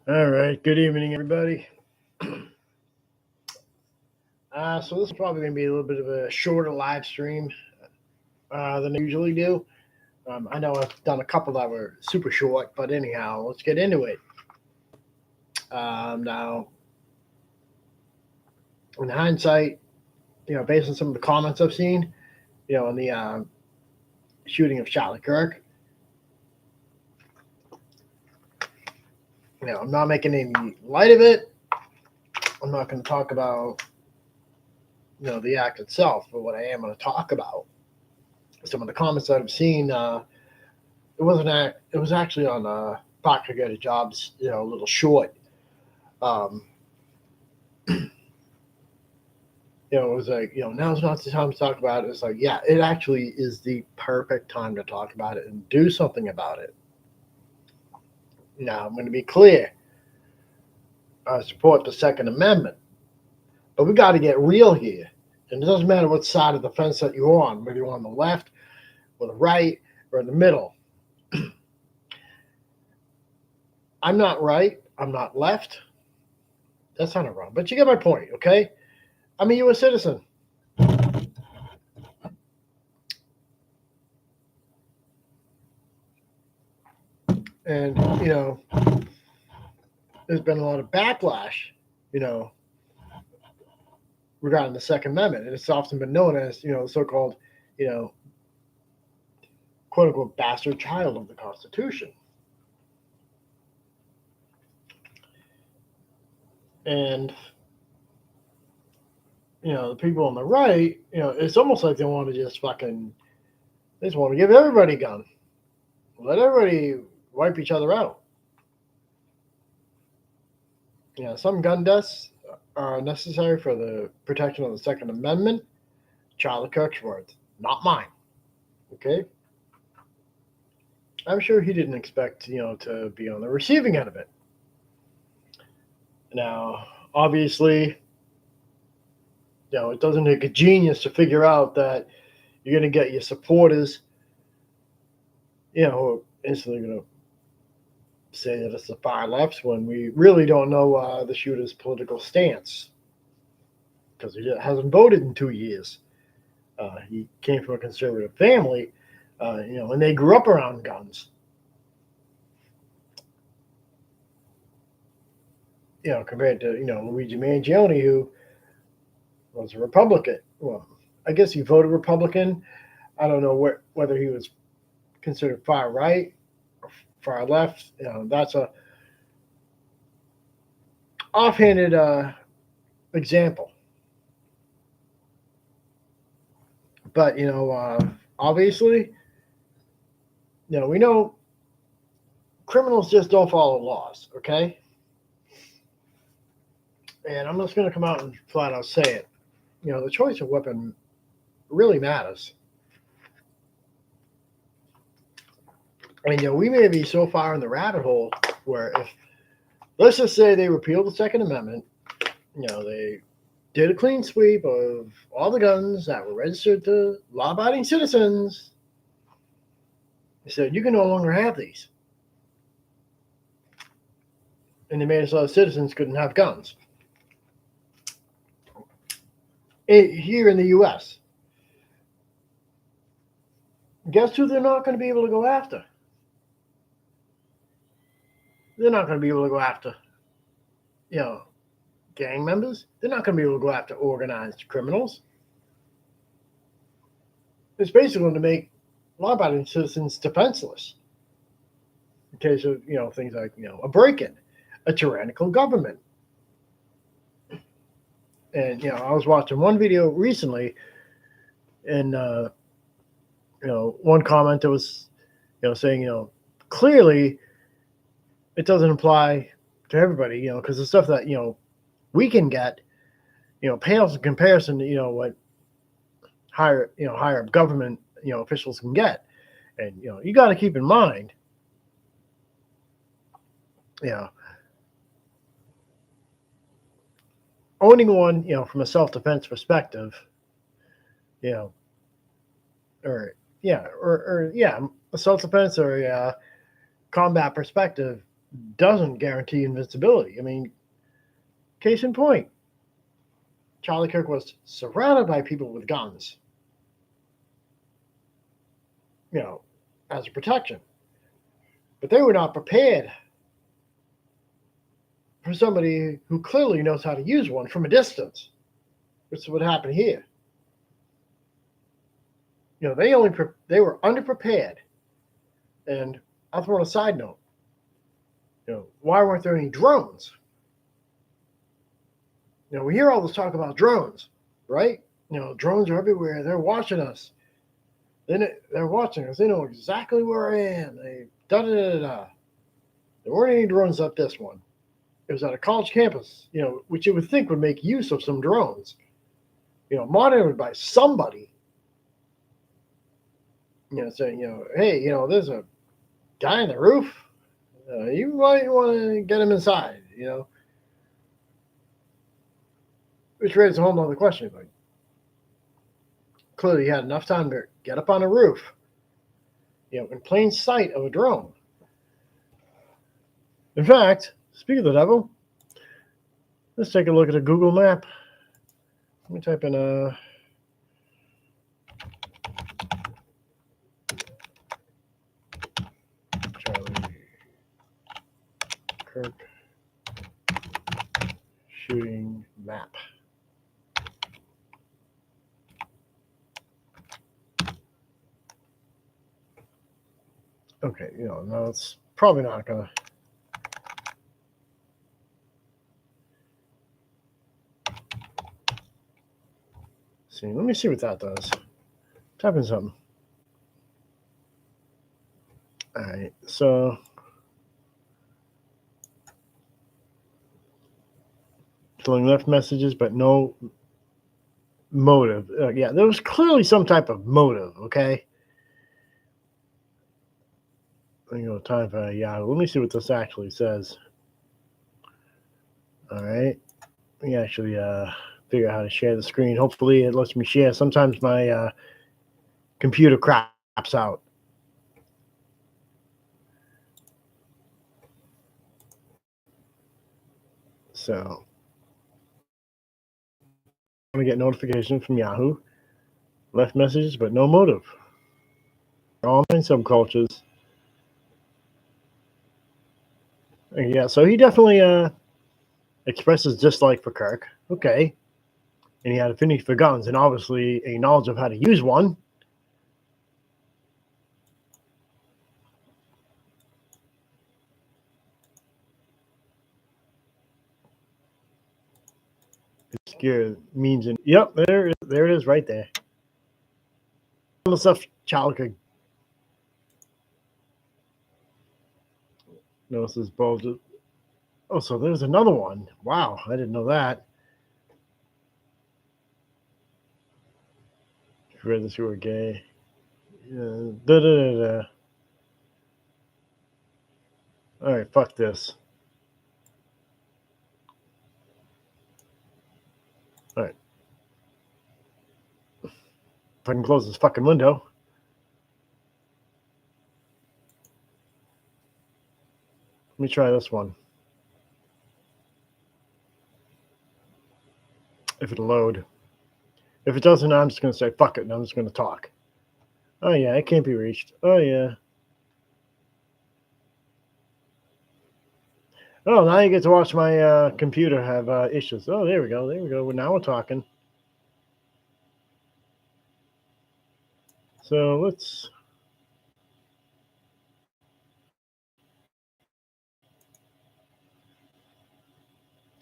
All right. Good evening, everybody. So this is probably going to be a little bit of a shorter live stream than I usually do. I know I've done a couple that were super short, but anyhow, let's get into it. Now, in hindsight, based on some of the comments I've seen, on the shooting of Charlie Kirk, I'm not making any light of it. I'm not going to talk about, the act itself, but what I am going to talk about, some of the comments that I've seen. It was actually on Proctor Get a Jobs, a little short. Um, it was like, now's not the time to talk about it. It's like, yeah, it actually is the perfect time to talk about it and do something about it. Now, I'm going to be clear. I support the Second Amendment, but we got to get real here. And it doesn't matter what side of the fence that you're on, whether you're on the left or the right or in the middle. I'm not right. I'm not left. That's not wrong. But you get my point, okay? I'm a U.S. citizen. And, there's been a lot of backlash, you know, regarding the Second Amendment. And it's often been known as, the so called, you know, quote unquote bastard child of the Constitution. And, the people on the right, it's almost like they want to just they just want to give everybody a gun. Let everybody wipe each other out. Some gun deaths are necessary for the protection of the Second Amendment. Charlie Kirk's words, not mine. Okay? I'm sure he didn't expect, to be on the receiving end of it. Now, obviously, it doesn't take a genius to figure out that you're going to get your supporters, who are instantly going to say that it's the far left when we really don't know the shooter's political stance because he hasn't voted in 2 years. He came from a conservative family, and they grew up around guns. Compared to, Luigi Mangione, who was a Republican. Well, I guess he voted Republican. I don't know whether he was considered far right or far left. That's a offhanded example. But obviously, we know criminals just don't follow laws. Okay, and I'm just going to come out and flat out say it. The choice of weapon really matters. And we may be so far in the rabbit hole where if let's just say they repealed the Second Amendment, they did a clean sweep of all the guns that were registered to law-abiding citizens. They said you can no longer have these, and they made it so citizens couldn't have guns. Here in the U.S., guess who they're not going to be able to go after? They're not going to be able to go after, gang members. They're not going to be able to go after organized criminals. It's basically going to make law-abiding citizens defenseless in case of things like a break-in, a tyrannical government. And I was watching one video recently, and one comment that was saying clearly it doesn't apply to everybody, because the stuff that we can get pales in comparison to what higher up government officials can get. And you got to keep in mind, owning one from a self-defense perspective, or a self-defense or a combat perspective doesn't guarantee invincibility. I mean, case in point, Charlie Kirk was surrounded by people with guns, you know, as a protection. But they were not prepared for somebody who clearly knows how to use one from a distance, which is what happened here. You know, they were underprepared. And I'll throw in a side note. You know, why weren't there any drones? You know, we hear all this talk about drones, right? You know, drones are everywhere. They're watching us. They're watching us. They know exactly where I am. They da da da da. There weren't any drones up this one. It was at a college campus, you know, which you would think would make use of some drones, you know, monitored by somebody, you know, saying, you know, hey, you know, there's a guy on the roof. You might want to get him inside, you know, which raises a whole other question. Like, clearly, he had enough time to get up on the roof, you know, in plain sight of a drone. In fact, speaking of the devil, let's take a look at a Google map. Let me type in Charlie Kirk shooting map. Okay, you know, no, it's probably not gonna. See, let me see what that does. Type in something. All right, so filling left messages, but no motive. Yeah, there was clearly some type of motive. Okay. I go time for Yahoo. Let me see what this actually says. All right. Let me actually figure out how to share the screen. Hopefully, it lets me share. Sometimes my computer craps out. So I'm gonna get notification from Yahoo. Left messages, but no motive. Online subcultures. Yeah, so he definitely expresses dislike for Kirk. Okay. And he had a affinity for guns and obviously a knowledge of how to use one. Obscure means in. Yep, there it is right there. All the stuff Child could notice is bold. Oh, so there's another one. Wow, I didn't know that. If you read this, you were gay. Da, da, da, da. All right, fuck this. All right. If I can close this fucking window. Let me try this one. If it'll load. If it doesn't, I'm just going to say fuck it and I'm just going to talk. Oh, yeah, it can't be reached. Oh, yeah. Oh, now you get to watch my computer have issues. Oh, there we go. There we go. Well, now we're talking. So let's.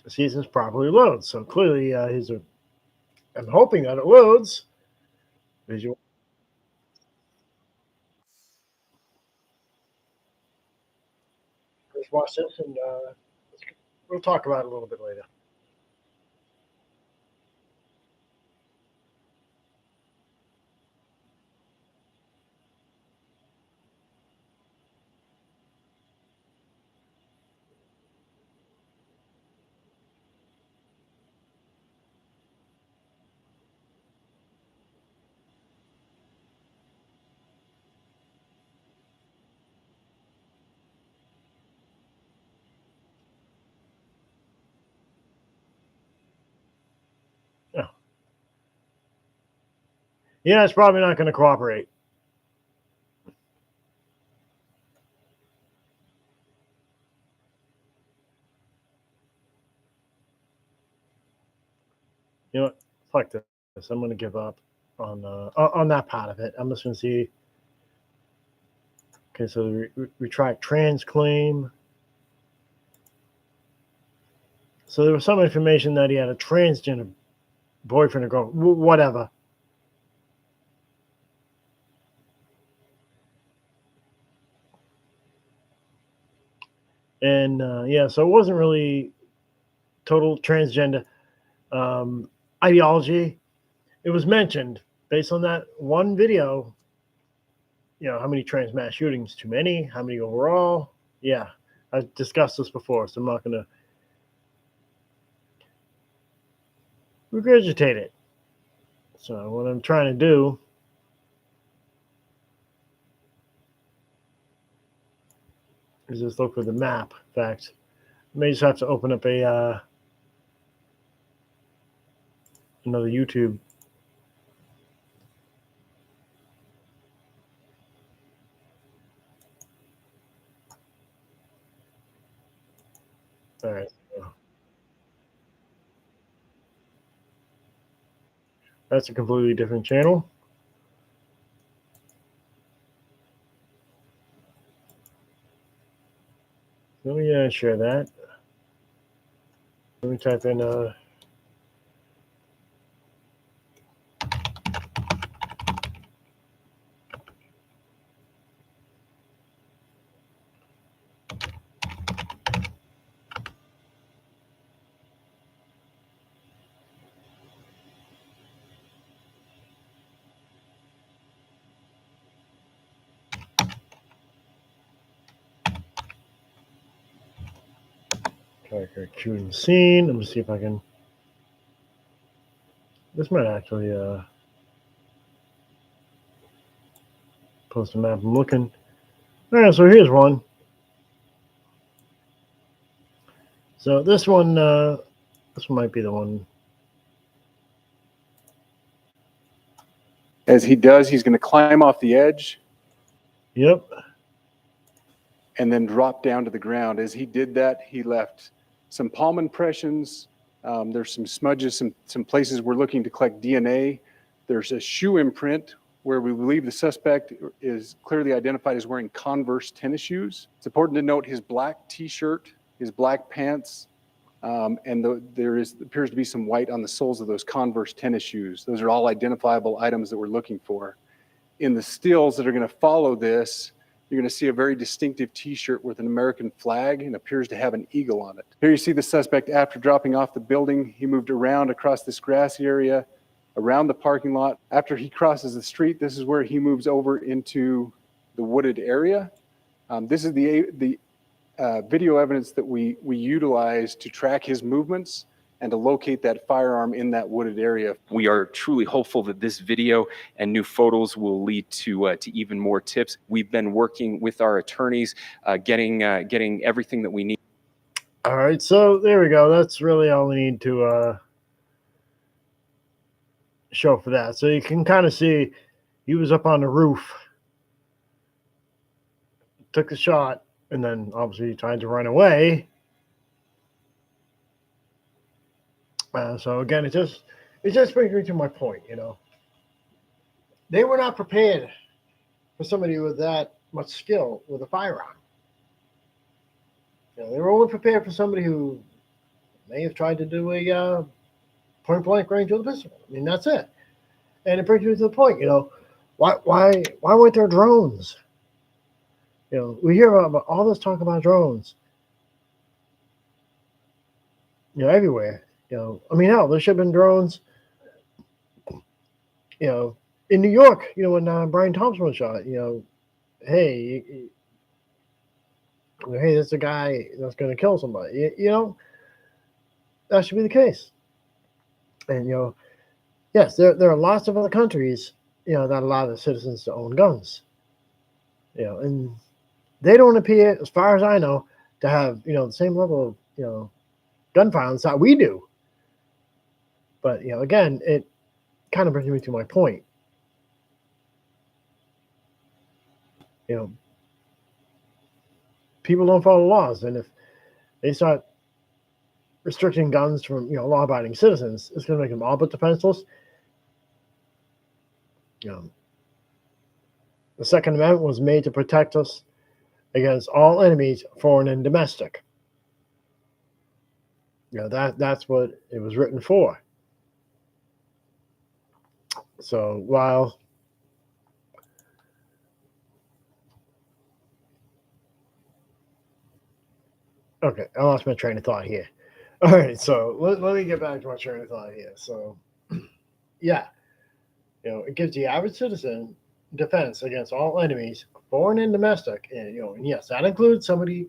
See this properly loads. So clearly, I'm hoping that it loads. Visual. Let's watch this and we'll talk about it a little bit later. Yeah, it's probably not going to cooperate. You know what? Fuck this. I'm going to give up on that part of it. I'm just going to see. Okay, so retract trans claim. So there was some information that he had a transgender boyfriend or girl, whatever. And yeah, so it wasn't really total transgender ideology. It was mentioned based on that one video. You know, how many trans mass shootings? Too many? How many overall? Yeah, I've discussed this before, so I'm not going to regurgitate it. So what I'm trying to do is just look for the map. In fact, I may just have to open up a another YouTube. All right. That's a completely different channel. Let me share that. Let me type in tracker shooting scene. Let me see if I can. This might actually post a map. I'm looking. All right, so here's one. So this one might be the one. As he does, he's going to climb off the edge. Yep. And then drop down to the ground. As he did that, he left some palm impressions. There's some smudges, some places we're looking to collect DNA. There's a shoe imprint where we believe the suspect is clearly identified as wearing Converse tennis shoes. It's important to note his black t-shirt, his black pants, and there appears to be some white on the soles of those Converse tennis shoes. Those are all identifiable items that we're looking for. In the stills that are going to follow this, you're going to see a very distinctive t-shirt with an American flag and appears to have an eagle on it. Here you see the suspect after dropping off the building. He moved around across this grassy area, around the parking lot. After he crosses the street, this is where he moves over into the wooded area. This is the video evidence that we utilize to track his movements and to locate that firearm in that wooded area. We are truly hopeful that this video and new photos will lead to even more tips. We've been working with our attorneys, getting everything that we need. All right, so there we go. That's really all we need to show for that. So you can kind of see he was up on the roof, took the shot, and then obviously he tried to run away. So again, it just brings me to my point. You know, they were not prepared for somebody with that much skill with a firearm. You know, they were only prepared for somebody who may have tried to do a point blank range with a pistol. I mean, that's it. And it brings me to the point. You know, why weren't there drones? You know, we hear about all this talk about drones. You know, everywhere. You know, I mean, hell, there should have been drones. You know, in New York, you know, when Brian Thompson was shot, you know, hey, there's a guy that's going to kill somebody. You know, that should be the case. And, you know, yes, there are lots of other countries, you know, that allow their citizens to own guns. You know, and they don't appear, as far as I know, to have, you know, the same level of, you know, gun violence that we do. But, you know, again, it kind of brings me to my point. you know, people don't follow laws, and if they start restricting guns from law-abiding citizens, it's going to make them all but defenseless. The Second Amendment was made to protect us against all enemies, foreign and domestic. That's what it was written for. So while okay, I lost my train of thought here. All right, so let me get back to my train of thought here. So yeah, it gives the average citizen defense against all enemies, foreign and domestic, and yes, that includes somebody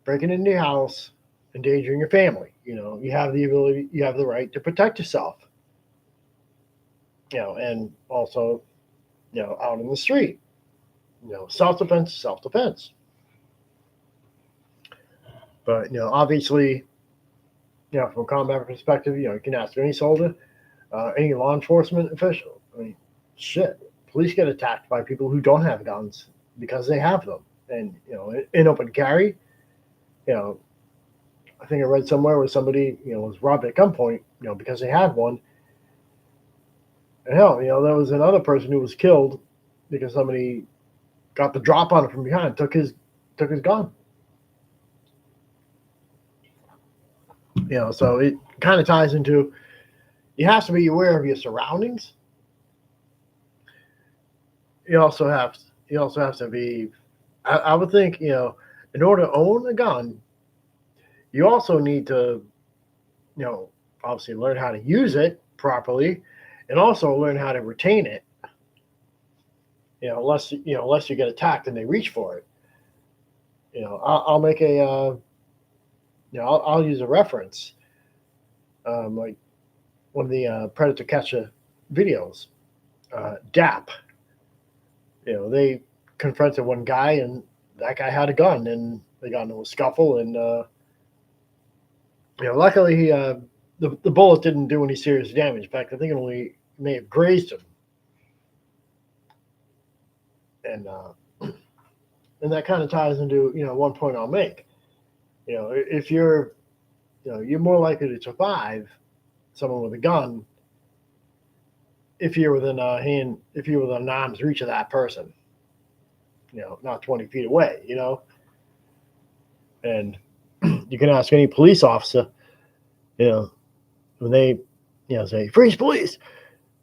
breaking into your house, endangering your family. You have the ability, you have the right to protect yourself. And also, out in the street, self-defense, self-defense. But obviously, from a combat perspective, you can ask any soldier, any law enforcement official. I mean, shit, police get attacked by people who don't have guns because they have them, and in open carry. I think I read somewhere where somebody was robbed at gunpoint, because they had one. And hell, there was another person who was killed because somebody got the drop on him from behind, took his gun. So it kind of ties into, you have to be aware of your surroundings. You also have to be, I would think, in order to own a gun, you also need to, obviously learn how to use it properly, and also learn how to retain it. Unless you get attacked and they reach for it. I'll make a, I'll use a reference, like one of the Predator Catcher videos, DAP. They confronted one guy, and that guy had a gun, and they got into a scuffle, and luckily the bullet didn't do any serious damage. In fact, I think it only may have grazed him, and that kind of ties into one point I'll make. If you're more likely to survive someone with a gun if you're within an arm's reach of that person, not 20 feet away, and you can ask any police officer, when they, say freeze police,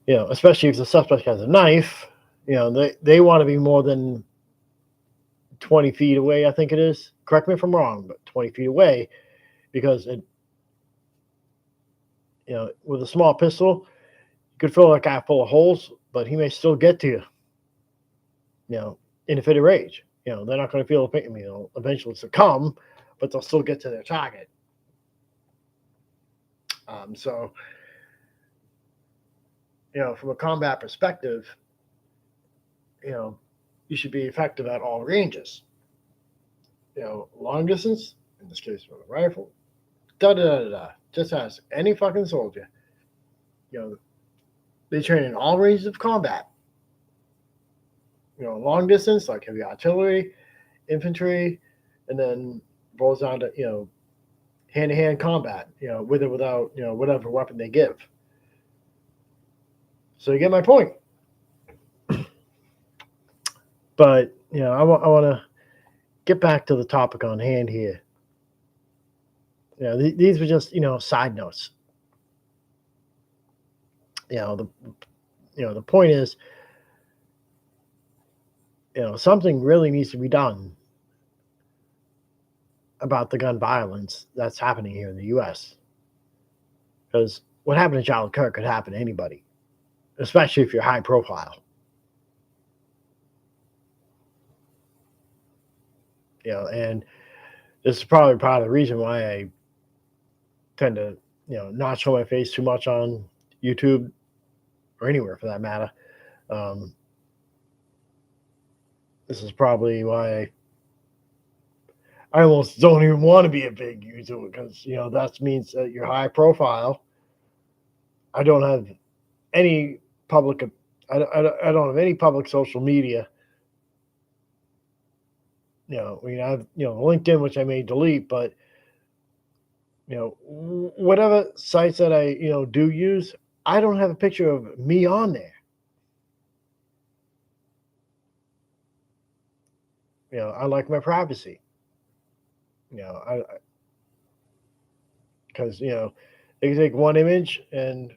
especially if the suspect has a knife, they want to be more than 20 feet away. I think it is. Correct me if I'm wrong, but 20 feet away, because with a small pistol, you could fill that guy full of holes, but he may still get to you, in a fit of rage. They're not going to feel the pain, eventually succumb, but they'll still get to their target. So, from a combat perspective, you should be effective at all ranges. Long distance, in this case with a rifle, just ask any fucking soldier. They train in all ranges of combat. Long distance, like heavy artillery, infantry, and then boils down to, hand-to-hand combat, with or without, whatever weapon they give. So you get my point. But, I want to get back to the topic on hand here. These were just, side notes. The point is, something really needs to be done about the gun violence that's happening here in the U.S. Because what happened to Charlie Kirk could happen to anybody, especially if you're high profile. And this is probably part of the reason why I tend to, not show my face too much on YouTube or anywhere for that matter. This is probably why I almost don't even want to be a big YouTuber, because that means that you're high profile. I don't have any public. I don't have any public social media We have, LinkedIn, which I may delete, but, whatever sites that I, do use, I don't have a picture of me on there. I like my privacy. I because, they can take one image and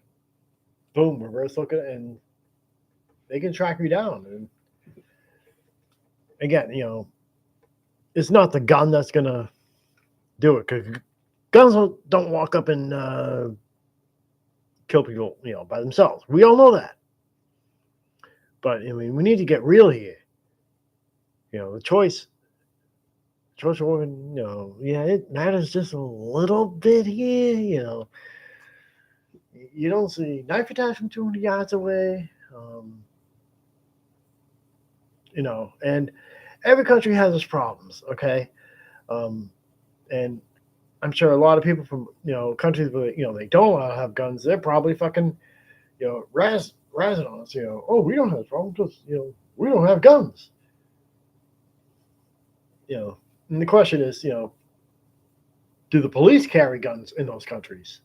boom, reverse look at it, and they can track me down. And again, it's not the gun that's gonna do it, because guns don't walk up and kill people, by themselves. We all know that. But I mean, we need to get real here. The choice of organ, it matters just a little bit here. You don't see knife attacks from 200 yards away. And every country has its problems, okay? And I'm sure a lot of people from, countries where, they don't have guns, they're probably fucking, razzing on us, oh, we don't have this problem because, we don't have guns. And the question is, do the police carry guns in those countries?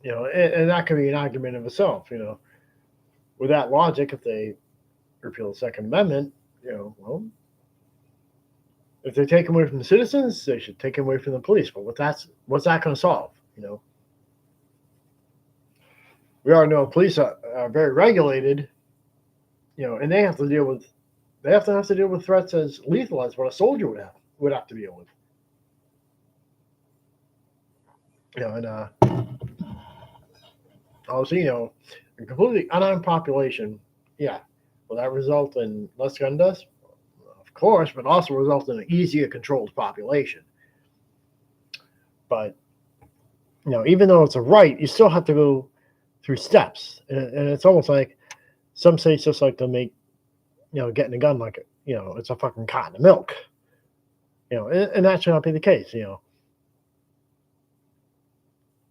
And that could be an argument of itself, with that logic, if they repeal the Second Amendment, well, if they take them away from the citizens, they should take them away from the police. But what's that going to solve? We already know police are very regulated, and they have to deal with threats as lethal as what a soldier would have to deal with. And obviously, a completely unarmed population, yeah, will that result in less gun deaths? Of course, but also result in an easier controlled population. But even though it's a right, you still have to go through steps, and it's almost like some states just like to make getting a gun like it's a fucking carton of milk. And that should not be the case. The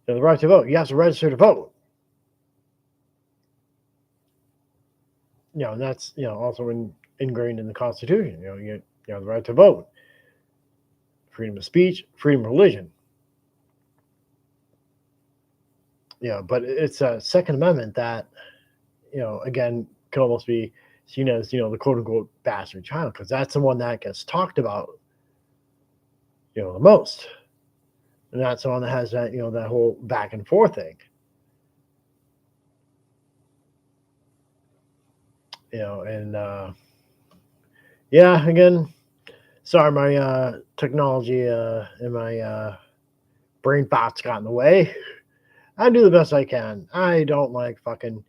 right to vote, you have to register to vote. And that's also ingrained in the Constitution. You have the right to vote, freedom of speech, freedom of religion. But it's a Second Amendment that, again, could almost be seen as, the quote unquote bastard child, because that's the one that gets talked about, the most. And that's the one that has that, that whole back and forth thing. And again, sorry, my technology and my brain thoughts got in the way. I do the best I can. I don't like fucking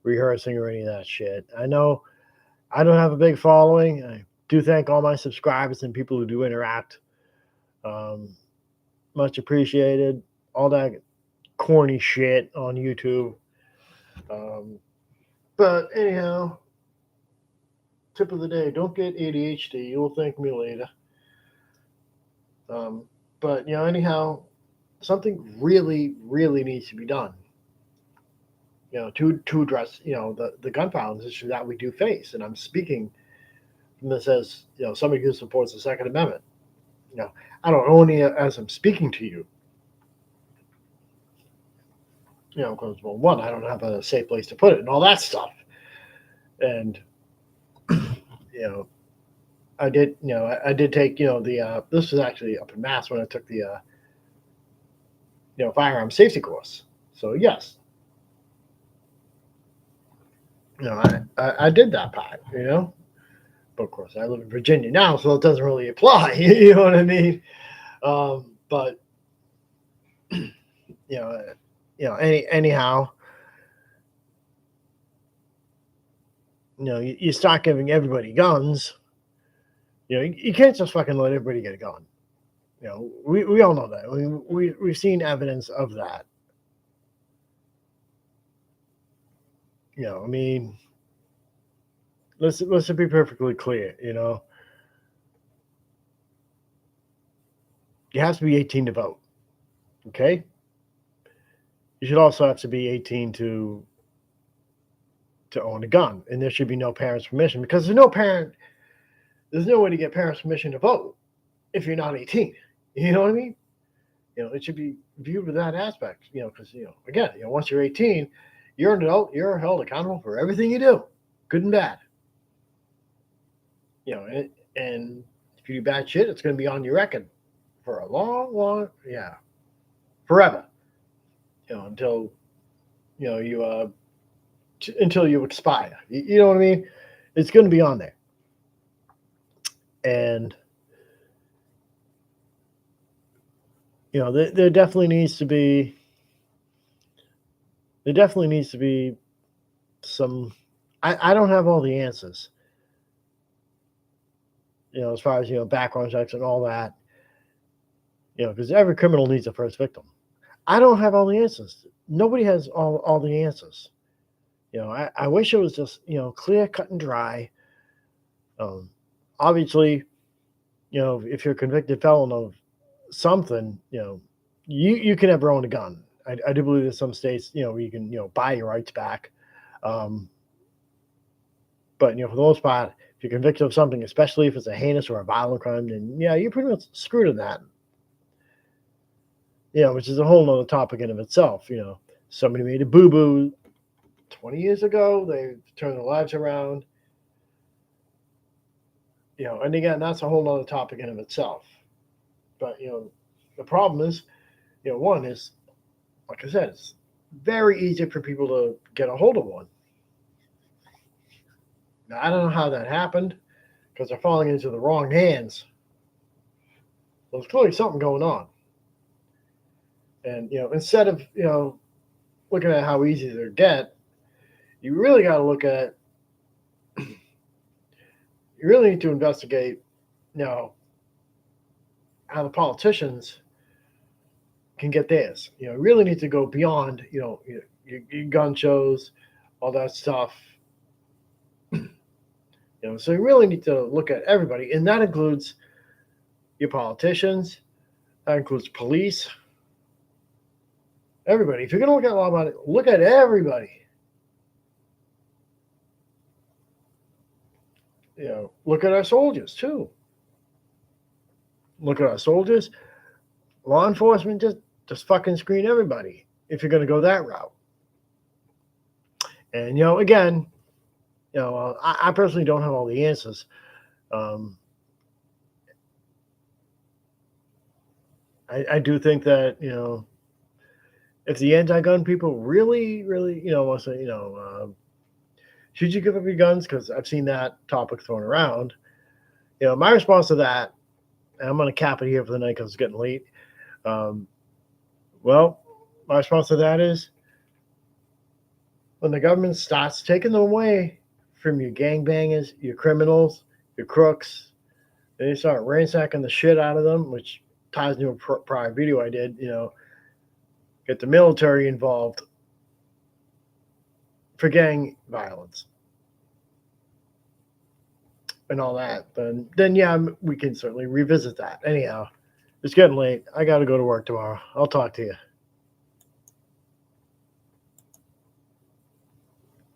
rehearsing or any of that shit. I know I don't have a big following. I do thank all my subscribers and people who do interact. Much appreciated. All that corny shit on YouTube. But anyhow, tip of the day, don't get ADHD. You will thank me later. But anyhow, something really, really needs to be done. To address the gun violence issue that we do face. And I'm speaking from this as somebody who supports the Second Amendment. I don't only as I'm speaking to you. Because one, I don't have a safe place to put it and all that stuff. And I did take this was actually up in Mass when I took the firearm safety course. So yes, I did that part. But of course I live in Virginia now, so it doesn't really apply. You know what I mean? But anyhow, you start giving everybody guns. You can't just fucking let everybody get a gun. We all know that. We've seen evidence of that. I mean, let's be perfectly clear. You have to be 18 to vote. Okay. You should also have to be 18 to own a gun, and there should be no parent's permission, because there's no parent there's no way to get parents' permission to vote if you're not 18. You know what I mean? It should be viewed with that aspect. Because again, once you're 18, you're an adult. You're held accountable for everything you do, good and bad. And if you do bad shit, it's going to be on your record for a long, forever. Until until you expire. You know what I mean? It's going to be on there. And there definitely needs to be some. I don't have all the answers. As far as background checks and all that. Because every criminal needs a first victim. I don't have all the answers. Nobody has all the answers. I wish it was just clear, cut, and dry. Obviously, if you're a convicted felon of something, you can ever own a gun. I do believe there's some states, where you can buy your rights back. But for the most part, if you're convicted of something, especially if it's a heinous or a violent crime, then you're pretty much screwed in that. Which is a whole nother topic in of itself. Somebody made a boo-boo 20 years ago. They turned their lives around. And again, that's a whole nother topic in of itself. But, the problem is, one is, like I said, it's very easy for people to get a hold of one. Now, I don't know how that happened because they're falling into the wrong hands. There's clearly something going on. And, instead of, looking at how easy they get, you really got to look at, you really need to investigate, how the politicians can get theirs. You really need to go beyond, your gun shows, all that stuff. So you really need to look at everybody, and that includes your politicians, that includes police, everybody. If you're going to look at law about it, look at everybody. Look at our soldiers too. Look at our soldiers. Law enforcement, just fucking screen everybody if you're going to go that route. And again, I personally don't have all the answers. I do think that if the anti-gun people really want to say should you give up your guns? Because I've seen that topic thrown around. My response to that, and I'm going to cap it here for the night because it's getting late. Well, my response to that is when the government starts taking them away from your gangbangers, your criminals, your crooks, and they start ransacking the shit out of them, which ties into a prior video I did, get the military involved for gang violence and all that, then yeah, we can certainly revisit that. Anyhow, it's getting late. I got to go to work tomorrow. I'll talk to you.